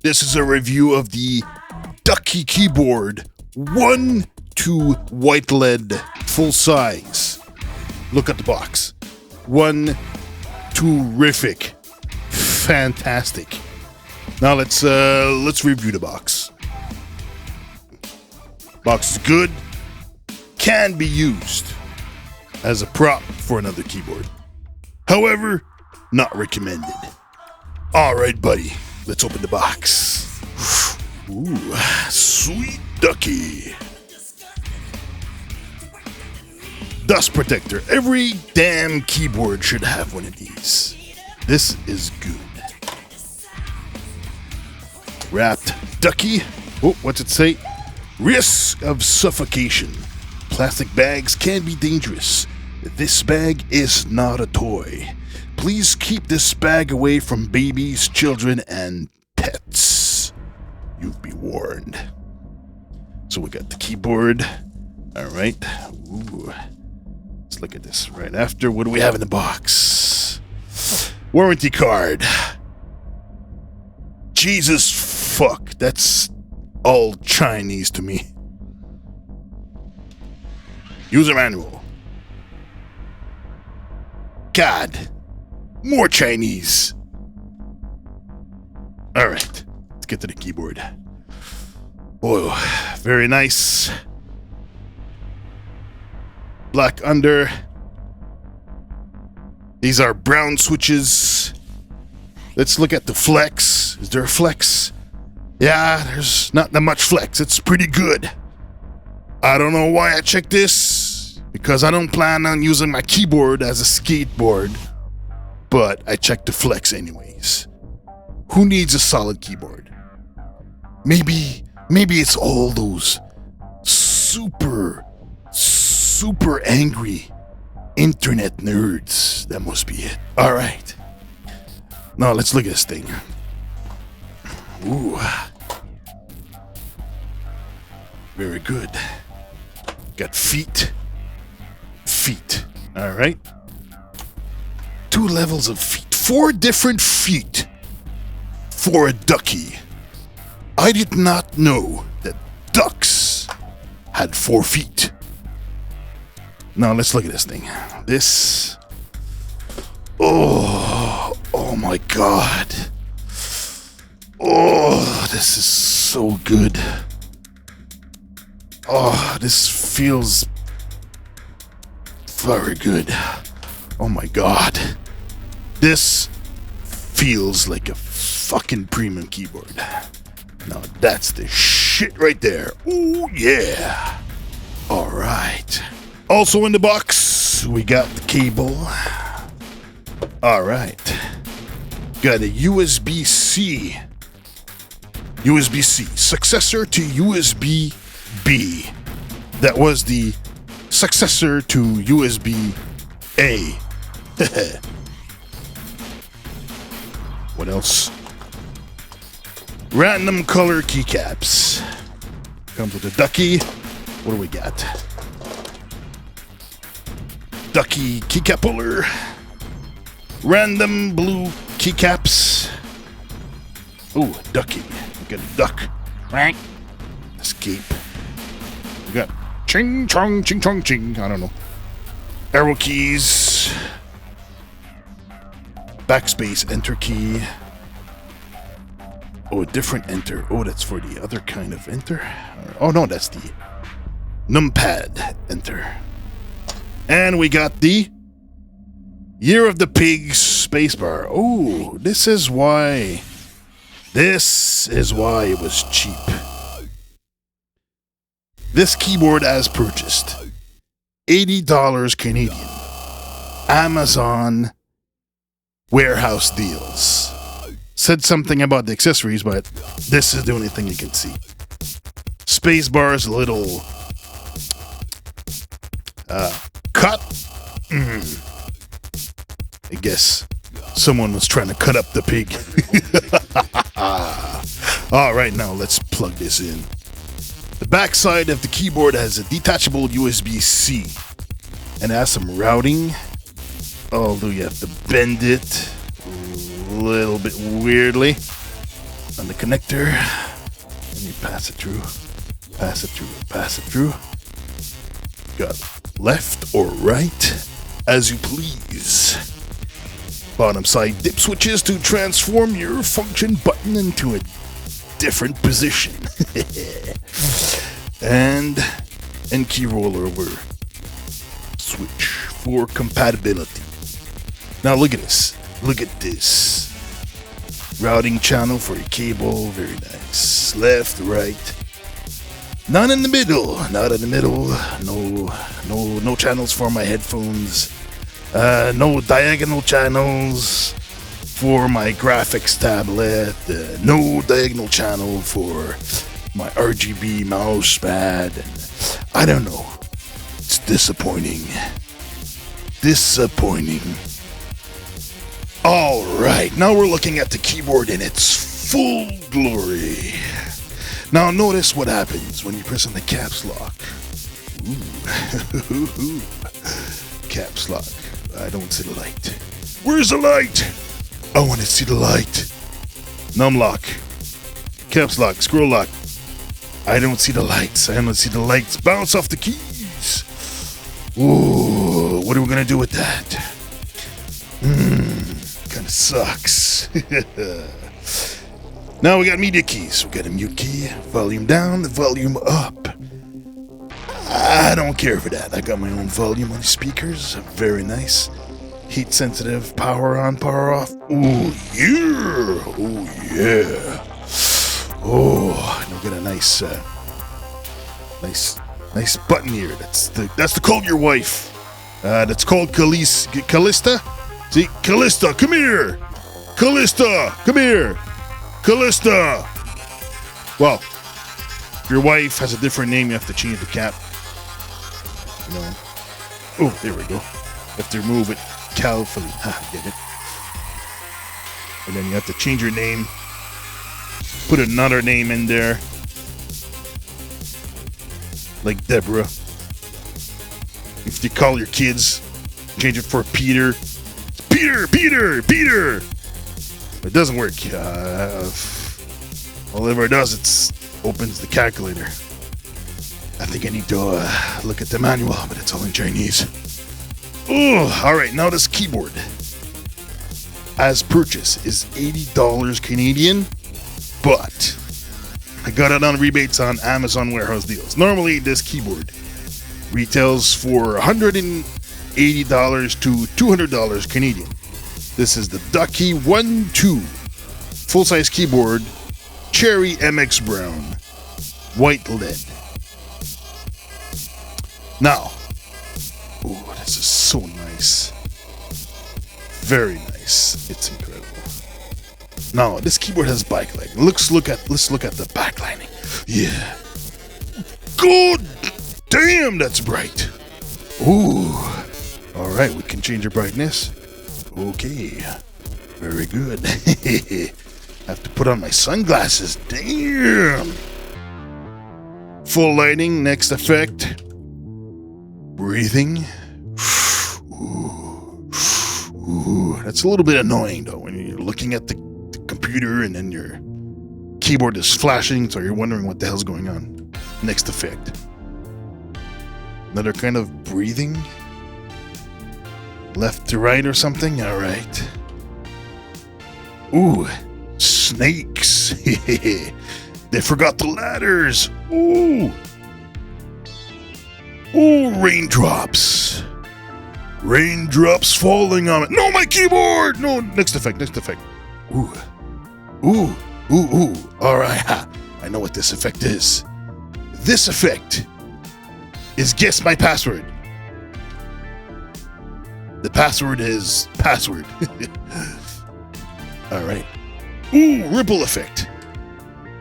This is a review of the Ducky keyboard 1 2 white lead full size. Look at the box. One terrific, fantastic. Now let's review the box. Box is good. Can be used as a prop for another keyboard. However, not recommended. All right, buddy. Let's open the box. Ooh, sweet ducky. Dust protector. Every damn keyboard should have one of these. This is good. Wrapped ducky. Oh, what's it say? Risk of suffocation. Plastic bags can be dangerous. This bag is not a toy. Please keep this bag away from babies, children, and pets. You've been warned. So we got the keyboard. All right. Ooh. Let's look at this right after. What do we have in the box? Warranty card. Jesus fuck. That's all Chinese to me. User manual. God. More Chinese. Alright. Let's get to the keyboard. Whoa. Very nice. Black under. These are brown switches. Let's look at the flex. Is there a flex? Yeah, there's not that much flex. It's pretty good. I don't know why I checked this, because I don't plan on using my keyboard as a skateboard, but I checked the flex anyways. Who needs a solid keyboard? Maybe it's all those super angry internet nerds. That must be it. All right. Now let's look at this thing. Ooh. Very good. Got feet. All right. 2 levels of feet. 4 different feet for a ducky. I did not know that ducks had 4 feet. Now let's look at this thing. This. Oh my God. Oh, this is so good. Oh, this feels very good. Oh my God. This feels like a fucking premium keyboard. Now that's the shit right there. Ooh, yeah. All right. Also in the box, we got the cable. All right. Got a USB-C. USB-C, successor to USB-B. That was the successor to USB-A. What else? Random color keycaps. Comes with a ducky. What do we got? Ducky keycap puller. Random blue keycaps. Ooh, ducky. We got a duck. Quack. Escape. We got ching chong ching chong ching. I don't know. Arrow keys. Backspace enter key. Oh, a different enter. Oh, that's for the other kind of enter. Oh no, that's the numpad enter. And we got the Year of the Pig spacebar. Oh, this is why it was cheap. This keyboard as purchased. $80 Canadian. Amazon warehouse deals. Said something about the accessories, but this is the only thing you can see. Spacebar is a little cut. I guess someone was trying to cut up the pig. All right, now let's plug this in. The backside of the keyboard has a detachable USB-C and has some routing, although you have to bend it a little bit weirdly. on the connector. And you pass it through. Pass it through. Pass it through. Got left or right, as you please. Bottom side dip switches to transform your function button into a different position. and key rollover switch for compatibility. Now look at this. Look at this. Routing channel for your cable. Very nice. Left, right. Not in the middle. Not in the middle. No channels for my headphones. No diagonal channels for my graphics tablet. No diagonal channel for my RGB mouse pad. And I don't know. It's disappointing. Disappointing. Alright, now we're looking at the keyboard in its full glory. Now notice what happens when you press on the caps lock. Ooh. Caps lock. I don't see the light. Where's the light? I want to see the light. Num lock. Caps lock. Scroll lock. I don't see the lights. I don't see the lights bounce off the keys. Ooh, what are we going to do with that? Kind of sucks. Now we got media keys. We got a mute key, volume down, the volume up. I don't care for that. I got my own volume on the speakers. Very nice. Heat sensitive, power on, power off. Ooh, yeah. Oh, yeah. Oh, and we got a nice button here. That's to call your wife. That's called Callista. See, Callista, come here. Callista, come here. Callista. Well, if your wife has a different name, you have to change the cap. You know. Oh, there we go. You have to remove it. Calfully. Get it. And then you have to change your name. Put another name in there. Like Deborah. If you call your kids, change it for Peter. Peter! It doesn't work. Whatever it does, it opens the calculator. I think I need to look at the manual, but it's all in Chinese. Oh, alright, now this keyboard, as purchased, is $80 Canadian, but I got it on rebates on Amazon Warehouse Deals. Normally, this keyboard retails for $180 to $200 Canadian. This is the Ducky 1-2 full-size keyboard, Cherry MX Brown, white lead. Now, ooh, this is so nice. Very nice. It's incredible. Now, this keyboard has backlighting. Let's look at the backlighting. Yeah. God damn, that's bright. Ooh. All right, we can change the brightness. Okay. Very good. Have to put on my sunglasses. Damn. Full lighting, next effect. Breathing. Ooh, that's a little bit annoying though when you're looking at the computer and then your keyboard is flashing, so you're wondering what the hell's going on. Next effect. Another kind of breathing. Left to right or something? Alright. Ooh, snakes. They forgot the ladders. Ooh. Ooh, raindrops. Raindrops falling on it. No, my keyboard! No, next effect. Ooh. Alright, I know what this effect is. This effect is guess my password. The password is password. Alright. Ooh, ripple effect.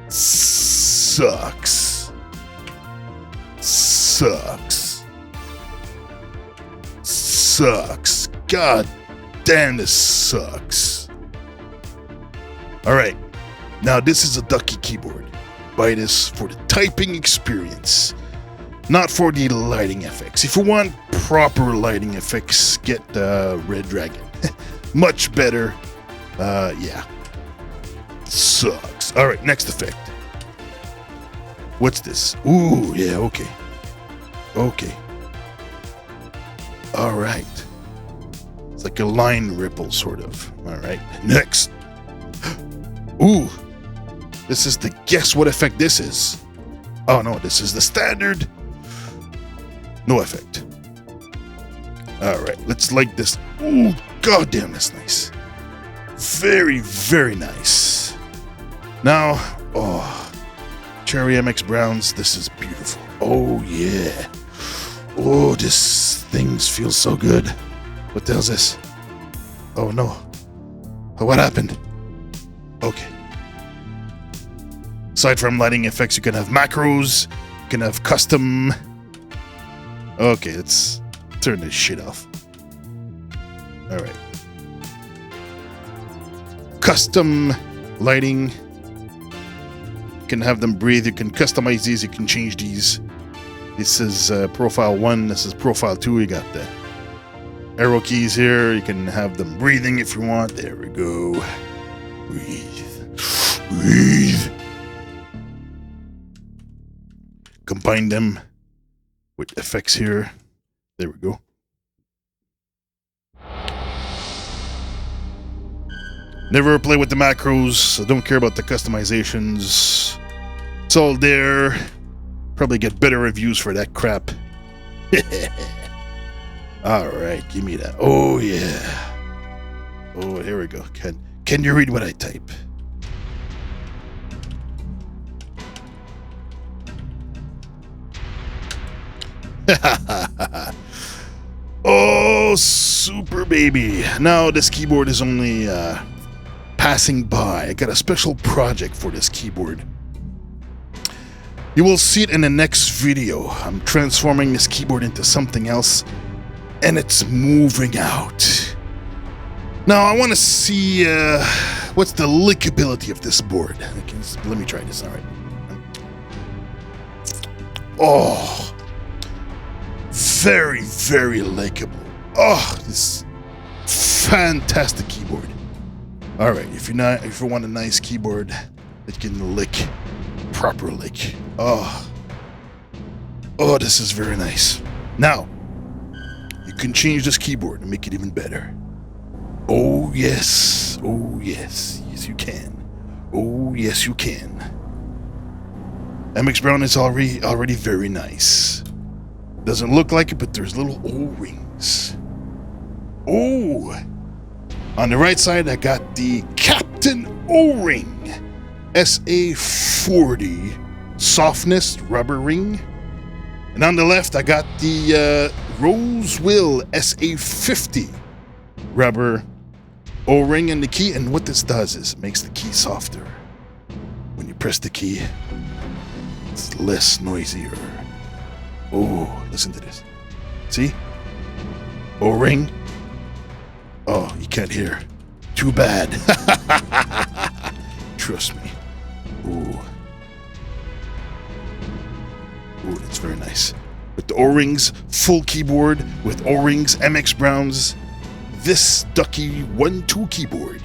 Sucks. God damn, this sucks. Alright. Now this is a Ducky keyboard. Buy this for the typing experience, not for the lighting effects. If you want proper lighting effects, get Red Dragon. Much better. Yeah. Sucks. Nice. All right, next effect. What's this? Ooh, yeah, okay. Okay. All right. It's like a line ripple, sort of. All right, next. Ooh. This is the guess what effect this is. Oh, no, this is the standard. No effect. All right, let's light this. Ooh, goddamn, that's nice. Very, very nice. Now, oh, Cherry MX Browns, this is beautiful. Oh, yeah. Oh, this thing feels so good. What the hell's this? Oh, no. Oh, what happened? Okay. Aside from lighting effects, you can have macros, you can have custom. Okay, let's turn this shit off. All right. Custom lighting. You can have them breathe. You can customize these. You can change these. This is profile 1. This is profile 2. You got the arrow keys here. You can have them breathing if you want. There we go. Breathe. Breathe. Combine them with effects here. There we go. Never play with the macros. I don't care about the customizations. It's all there. Probably get better reviews for that crap. Alright, give me that. Oh yeah. Oh, here we go. Can you read what I type? Oh, super baby. Now this keyboard is only passing by. I got a special project for this keyboard. You will see it in the next video. I'm transforming this keyboard into something else, and it's moving out. Now I want to see what's the lickability of this board. Let me try this. All right. Oh, very, very lickable. Oh, this fantastic keyboard. All right, if you want a nice keyboard that you can lick, proper lick. Oh, this is very nice. Now, you can change this keyboard and make it even better. Oh yes, yes you can. Oh yes, you can. MX Brown is already very nice. Doesn't look like it, but there's little O-rings. Oh. On the right side, I got the Captain O-ring SA40 softness rubber ring. And on the left, I got the Rosewill SA50 rubber O-ring and the key. And what this does is it makes the key softer. When you press the key, it's less noisier. Oh, listen to this. See? O-ring. Oh, you can't hear. Too bad. Trust me. Ooh. Ooh, that's very nice. With the O-rings, full keyboard, with O-rings, MX Browns, this Ducky 1-2 keyboard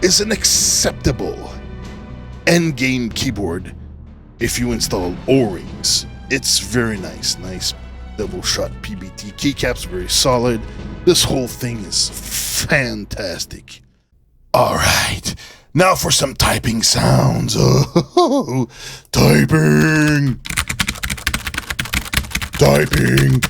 is an acceptable endgame keyboard if you install O-rings. It's very nice. Nice double shot PBT keycaps, very solid. This whole thing is fantastic. All right, now for some typing sounds. Oh, typing. Typing.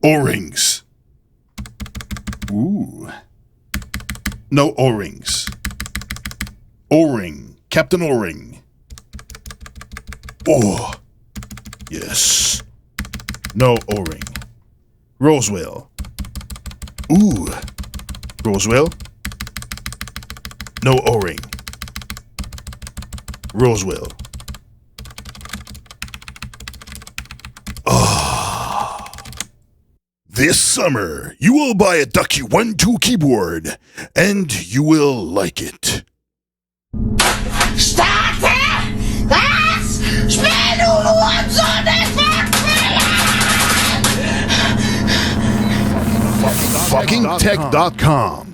O-rings. Ooh. No O-rings. O-ring. Captain O-ring. Oh. Yes. No O-ring. Rosewill. Ooh. Rosewill. No O-ring. Rosewill. This summer, you will buy a Ducky 1-2 keyboard, and you will like it. Starte! Was? Spiel du Hurensohn, ich FuckingTech.com